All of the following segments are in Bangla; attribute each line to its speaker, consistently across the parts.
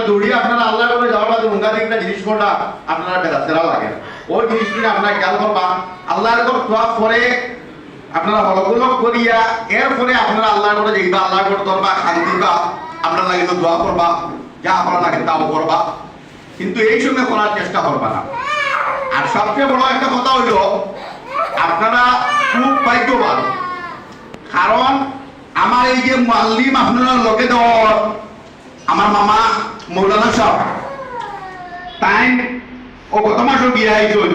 Speaker 1: দৌড়ি আপনারা আল্লাহ করে যাওয়ার বাদে উঙ্গা দিকটা জিনিস কোনটা আপনারা বেদাতেরা লাগে ওই জিনিসগুলো আপনারা খেয়াল করবা আল্লাহর উপর দোয়া করে আপনারা হলগুলো করিয়া এরপরে আপনারা আল্লাহর করে যাইবা আল্লাহর করে দরবা শান্তি বা আপনারা লাগে তো দোয়া করবা যা করা লাগে তাও করবা কিন্তু এই সময় করার চেষ্টা করবা না। আর সবচেয়ে বড় একটা কথা হইল আপনারা খুব ভাগ্যবান, কারণ আমার এই যে মুআল্লিম আপনারা লগে দেওয়ার আমার মামা মৌলানা সাহেব তাই ও গত মাসও গিয়ে আইসন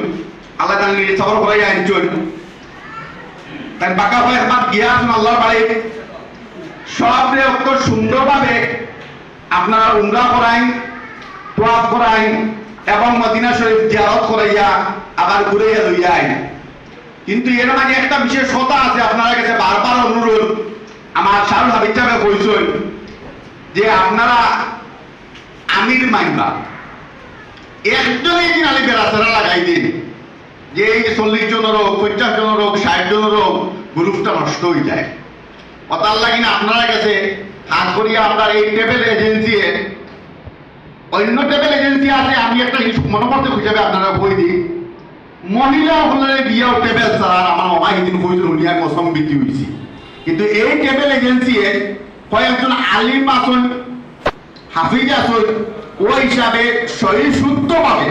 Speaker 1: আল্লাহ জানি সবর করাই আইসন তাই বাঁকা ভাই আমার গিয়ে আসুন আল্লাহর বাড়ি সব অত সুন্দরভাবে আপনারা উমরা করাইন তোয়াফ করাইন এবং মদিনা শরীফ জিয়ারত করাইয়া আবার ঘুরে লইয়া আইন। কিন্তু এর মাঝে একটা বিশেষ কথা আছে আপনারা কাছে বারবার অনুরোধ আমার শাহুল হাবিব সাহেব কইছেন যে আপনারা আমির মাইনবা একজনে দিন আলী বেড়াচারা লাগাই দিন যে এই 40 জনের হোক 50 জনের হোক 60 জনের হোক গ্রুপটা নষ্ট হয়ে যায়। কথার লাগি না আপনারা কাছে হাত করিয়া আপনার এই ট্রাভেল এজেন্সি অন্য ট্রাভেল এজেন্সি আছে আমি একটা মনোবর্তক হিসাবে আপনারা বই দিই মহিলা হলে বিয়ে ট্রাভেল স্যার আমার মামা এদিন বইছেন উনি আমি মৌসুম বিক্রি হয়েছি কিন্তু এই ট্রাভেল এজেন্সি কয়েকজন আলিম আছেন হাফিজ আছেন ওই হিসাবে শরীর শুদ্ধ পাবে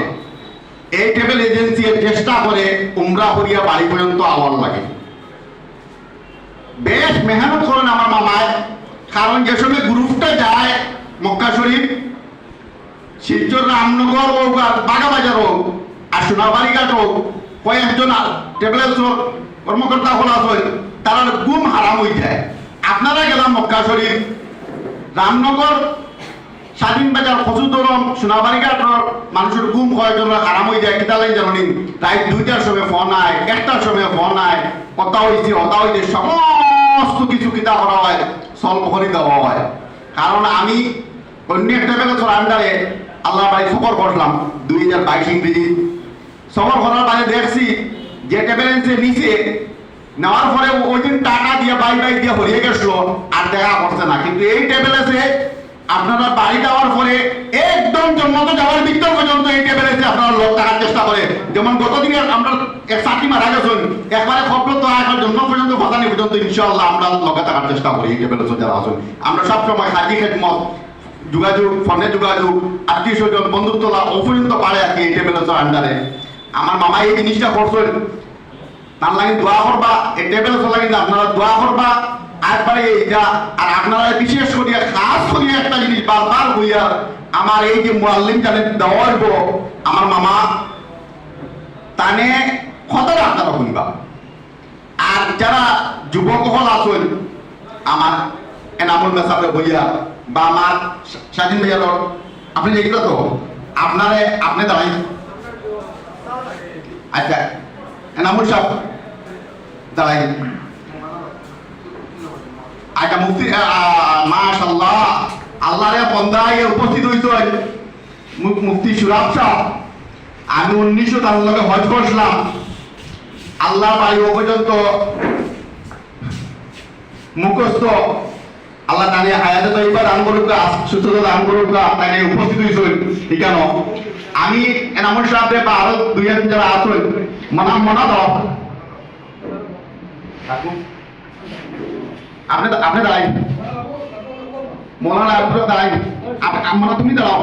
Speaker 1: এই ট্রাভেল এজেন্সি চেষ্টা করে উমরা করিয়া বাড়ি পর্যন্ত আওয়ার লাগে বেশ মেহনত করেন আমার মামায়, কারণ যে সময় গ্রুপটা যায় মক্কা শরীফ শিলচর রামনগর হোক আর বাগাবাজার হোক আর সোনাবাড়িঘাট হোক কয়েকজন ট্রাভেলস কর্মকর্তা হল আছে তারা গুম হারাম হয়ে যায়। আপনারা গেলাম মক্কা শরীফ রামনগর স্বাধীন বাজার খসুদরম সোনাবাড়িঘাট মানুষের গুম কয়েকজন হারাম হয়ে যায় কিতা লাগে জানি রাত 2টার সময় ফোন আয় 1টার সময় ফোন আয় কথা হয়েছে সমস্ত কিছু কিতা করা হয় সলভ করে দেওয়া হয়। কারণ আমি অন্য একটা বেলা আন্ডারে আল্লাহ বাড়ি সফর করলাম 2022 ইংরেজি সফর করার বাইরে দেখছি যে ট্রাভেলেন্সে নিচে নেওয়ার পরে ওই দিন টাকা দিয়ে বাই দিয়ে হরিয়ে গেছিল আর দেখা করছে না। কিন্তু এই ট্রাভেলেন্সে আপনারা বাড়ি যাওয়ার পরে একদম জন্মত যাওয়ার ভিতর পর্যন্ত এই ট্রাভেলেন্সে আপনারা লোক টাকার চেষ্টা করে। যেমন গতদিনে আমরা এক সাথী মারা গেছেন একবারে খবর তো এখন জন্ম পর্যন্ত ফাঁসানি পর্যন্ত ইনশাআল্লাহ আমরা লোকে টাকার চেষ্টা করি এই ট্রাভেলেন্সে যারা আছেন। আমরা সবসময় হাজি খেদমত যোগাযোগ ফোনে যোগাযোগ আত্মীয় স্বজন বন্ধুত্বলা অপর্যন্ত পারে আর কি এই ট্রাভেলেন্সের আন্ডারে। আমার মামা এই জিনিসটা করছেন তার লাগে দোয়া করবা এই ট্রাভেলেন্সের লাগে আপনারা দোয়া করবা একবারে এইটা। আর আপনারা বিশেষ করিয়া খাস করিয়া একটা জিনিস বারবার হইয়া আমার এই যে মুআল্লিম জানেন দেওয়া হইব আমার মামা তানে কথাটা আপনারা শুনবা। আর যারা যুবক হল আছেন আমার এনামুল মেসাবে বইয়া বা আমার স্বাধীন ভাইয়ার আপনি দেখলো তো আপনারে আপনি দাঁড়াই আচ্ছা এনামুল সাহেব দাঁড়াই আচ্ছা মুফতি মাশাআল্লাহ আল্লাহরে বন্দায় উপস্থিত হইছেন মুফতি সুরাব সাহেব। আমি 1900 তার লগে হজ করছিলাম আল্লাহ বাড়ি পর্যন্ত মুখস্থ আল্লাহ জানি হায়াতে তো এবার দান করুক সুস্থতা দান করুক তাকে উপস্থিত হয়েছেন ঠিক কেন আমি এনামুল সাহেব বা আরো 2-3 যারা আছেন মনা দাও আপনি দাঁড়াই মৌলানা দাঁড়াই মনে তুমি দাঁড়াও